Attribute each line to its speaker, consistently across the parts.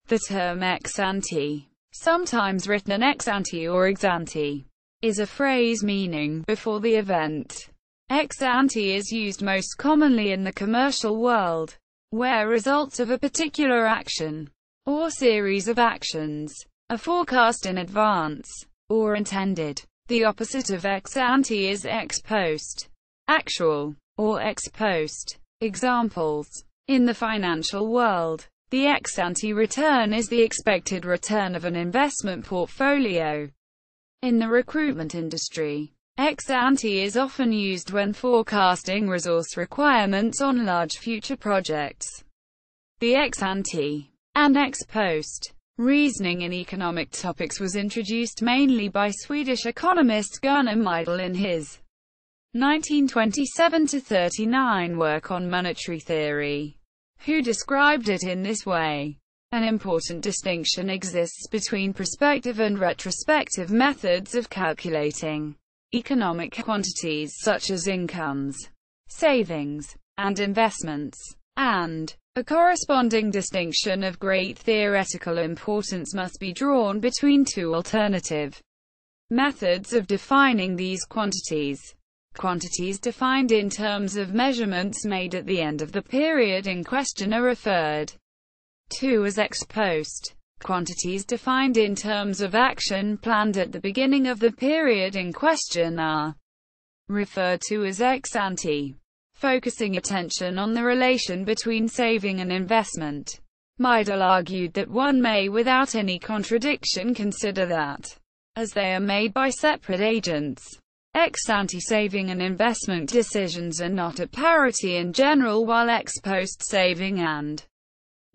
Speaker 1: The term ex-ante, sometimes written ex-ante or ex-ante, is a phrase meaning before the event. Ex-ante is used most commonly in the commercial world, where results of a particular action, or series of actions, are forecast in advance, or intended. The opposite of ex-ante is ex post, actual, or ex post. Examples. In the financial world, the ex-ante return is the expected return of an investment portfolio. In the recruitment industry, ex-ante is often used when forecasting resource requirements on large future projects. The ex-ante and ex-post reasoning in economic topics was introduced mainly by Swedish economist Gunnar Myrdal in his 1927–39 work on monetary theory, who described it in this way. An important distinction exists between prospective and retrospective methods of calculating economic quantities such as incomes, savings, and investments, and a corresponding distinction of great theoretical importance must be drawn between two alternative methods of defining these quantities. Quantities defined in terms of measurements made at the end of the period in question are referred to as ex post. Quantities defined in terms of action planned at the beginning of the period in question are referred to as ex ante. Focusing attention on the relation between saving and investment, Myrdal argued that one may without any contradiction consider that, as they are made by separate agents, ex-ante saving and investment decisions are not at parity in general, while ex-post saving and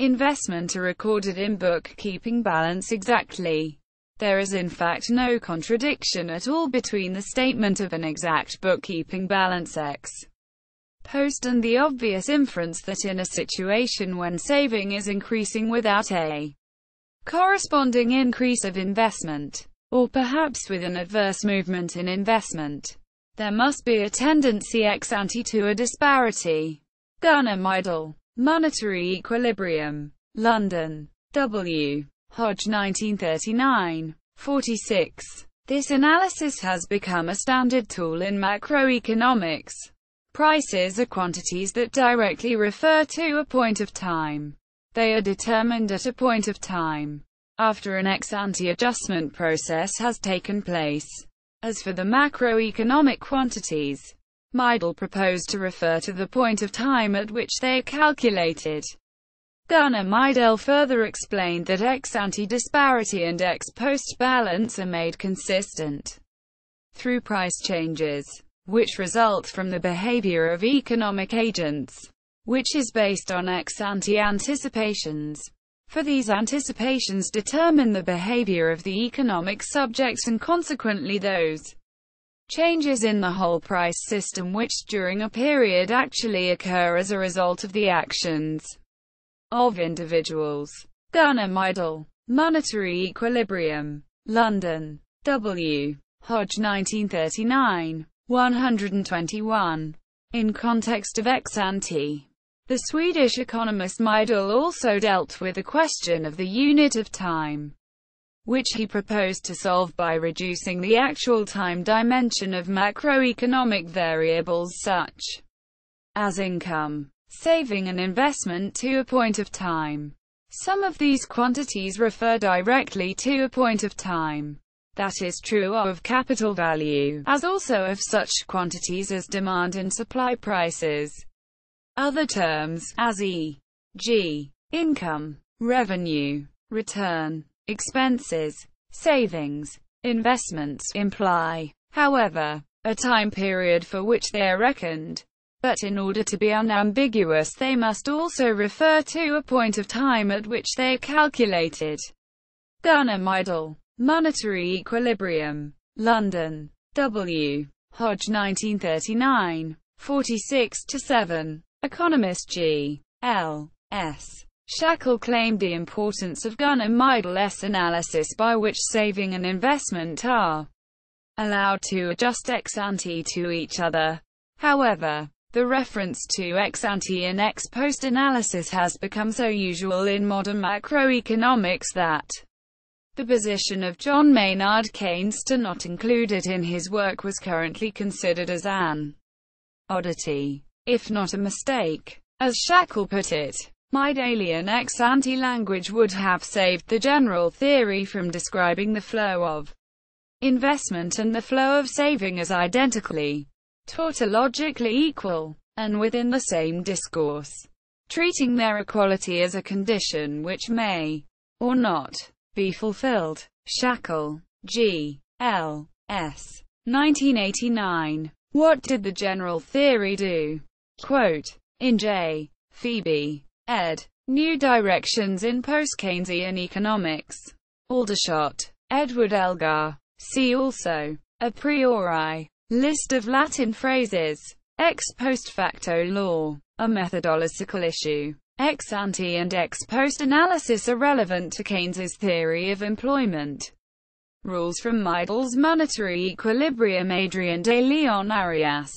Speaker 1: investment are recorded in bookkeeping balance exactly. There is in fact no contradiction at all between the statement of an exact bookkeeping balance ex post and the obvious inference that in a situation when saving is increasing without a corresponding increase of investment, or perhaps with an adverse movement in investment, there must be a tendency ex ante to a disparity. Gunnar Myrdal. Monetary Equilibrium. London. W. Hodge 1939. 46. This analysis has become a standard tool in macroeconomics. Prices are quantities that directly refer to a point of time. They are determined at a point of time after an ex-ante adjustment process has taken place. As for the macroeconomic quantities, Myrdal proposed to refer to the point of time at which they are calculated. Gunnar Myrdal further explained that ex-ante disparity and ex-post balance are made consistent through price changes, which result from the behavior of economic agents, which is based on ex-ante anticipations. For these anticipations determine the behavior of the economic subjects and consequently those changes in the whole price system which during a period actually occur as a result of the actions of individuals. Gunnar Myrdal. Monetary Equilibrium. London. W. Hodge 1939. 121. In context of ex-ante, the Swedish economist Myrdal also dealt with the question of the unit of time, which he proposed to solve by reducing the actual time dimension of macroeconomic variables such as income, saving and investment to a point of time. Some of these quantities refer directly to a point of time. That is true of capital value, as also of such quantities as demand and supply prices. Other terms, as e.g., income, revenue, return, expenses, savings, investments, imply, however, a time period for which they are reckoned. But in order to be unambiguous they must also refer to a point of time at which they are calculated. Gunnar Myrdal. Monetary Equilibrium. London. W. Hodge 1939. 46-7. Economist G. L. S. Shackle claimed the importance of Gunnar Myrdal's analysis by which saving and investment are allowed to adjust ex ante to each other. However, The reference to ex-ante and ex-post analysis has become so usual in modern macroeconomics that the position of John Maynard Keynes to not include it in his work was currently considered as an oddity, if not a mistake. As Shackle put it, Myrdalian ex-ante language would have saved the general theory from describing the flow of investment and the flow of saving as identically, tautologically equal, and within the same discourse, treating their equality as a condition which may, or not, be fulfilled. Shackle, G. L. S. 1989. What did the general theory do? Quote, in J. Phoebe. ed. New Directions in Post-Keynesian Economics. Aldershot. Edward Elgar. See also, a priori, list of Latin phrases. Ex post facto law, a methodological issue. Ex-ante and ex-post analysis are relevant to Keynes's theory of employment. Rules from Myrdal's Monetary Equilibrium. Adrian de Leon Arias.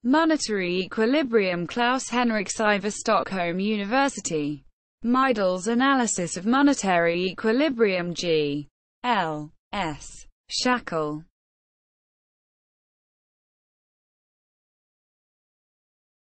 Speaker 1: Monetary Equilibrium. Klaus Henrik Siver. Stockholm University. Myrdal's Analysis of Monetary Equilibrium. G. L. S. Shackle.